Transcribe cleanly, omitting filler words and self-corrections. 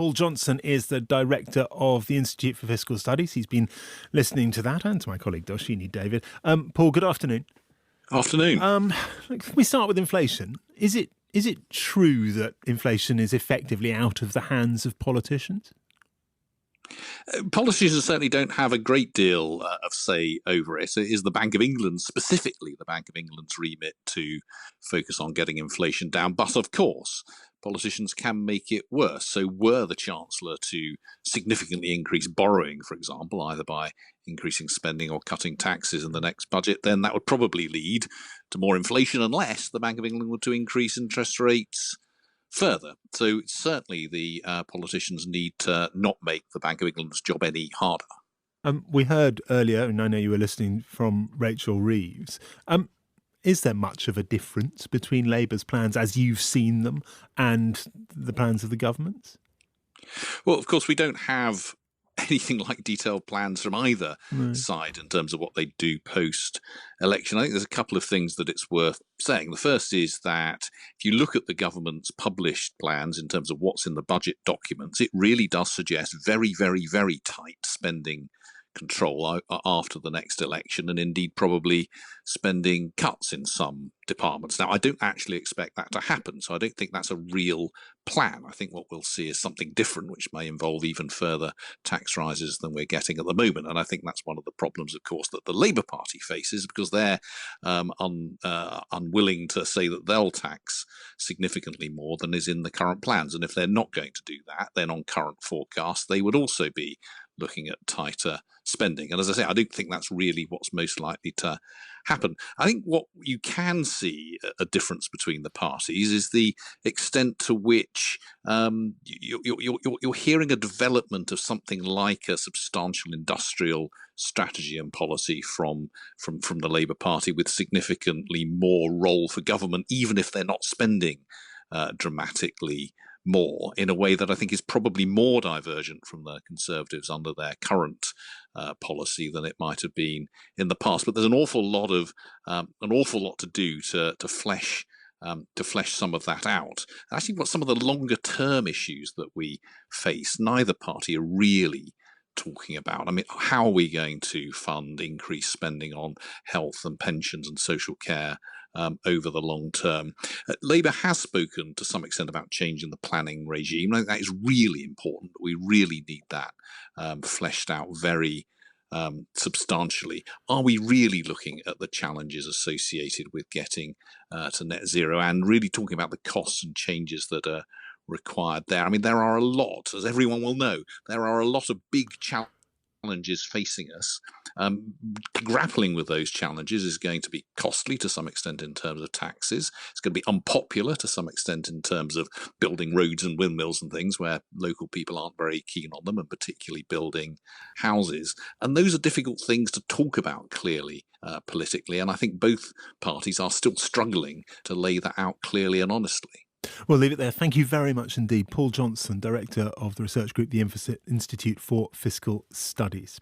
Paul Johnson is the director of the Institute for Fiscal Studies. He's been listening to that and to my colleague Doshini David. Paul, good afternoon. Afternoon. Can we start with inflation? Is it true that inflation is effectively out of the hands of politicians? Politicians certainly don't have a great deal of say over it. It is the Bank of England, specifically the Bank of England's remit to focus on getting inflation down. But of course, politicians can make it worse. So were the Chancellor to significantly increase borrowing, for example, either by increasing spending or cutting taxes in the next budget, then that would probably lead to more inflation unless the Bank of England were to increase interest rates further. So certainly the politicians need to not make the Bank of England's job any harder. We heard earlier, and I know you were listening, from Rachel Reeves. Is there much of a difference between Labour's plans as you've seen them and the plans of the government? Well, of course, we don't have anything like detailed plans from either side in terms of what they do post-election. I think there's a couple of things that it's worth saying. The first is that if you look at the government's published plans in terms of what's in the budget documents, it really does suggest very, very, very tight spending control after the next election, and indeed probably spending cuts in some departments. Now, I don't actually expect that to happen, so I don't think that's a real plan. I think what we'll see is something different, which may involve even further tax rises than we're getting at the moment. And I think that's one of the problems, of course, that the Labour Party faces, because they're unwilling to say that they'll tax significantly more than is in the current plans. And if they're not going to do that, then on current forecasts, they would also be looking at tighter spending. And as I say, I don't think that's really what's most likely to happen. I think what you can see a difference between the parties is the extent to which you're hearing a development of something like a substantial industrial strategy and policy from the Labour Party, with significantly more role for government, even if they're not spending dramatically more, in a way that I think is probably more divergent from the Conservatives under their current policy than it might have been in the past. But there's an awful lot to do to flesh some of that out. And actually, what some of the longer term issues that we face, neither party are really talking about. I mean, how are we going to fund increased spending on health and pensions and social care over the long term? Labour has spoken to some extent about changing the planning regime. I think that is really important. We really need that fleshed out very substantially. Are we really looking at the challenges associated with getting to net zero, and really talking about the costs and changes that are required there? I mean, there are a lot, as everyone will know, there are a lot of big challenges facing us. Grappling with those challenges is going to be costly to some extent in terms of taxes. It's going to be unpopular to some extent in terms of building roads and windmills and things where local people aren't very keen on them, and particularly building houses. And those are difficult things to talk about clearly politically. And I think both parties are still struggling to lay that out clearly and honestly. We'll leave it there. Thank you very much indeed. Paul Johnson, Director of the research group, the Institute for Fiscal Studies.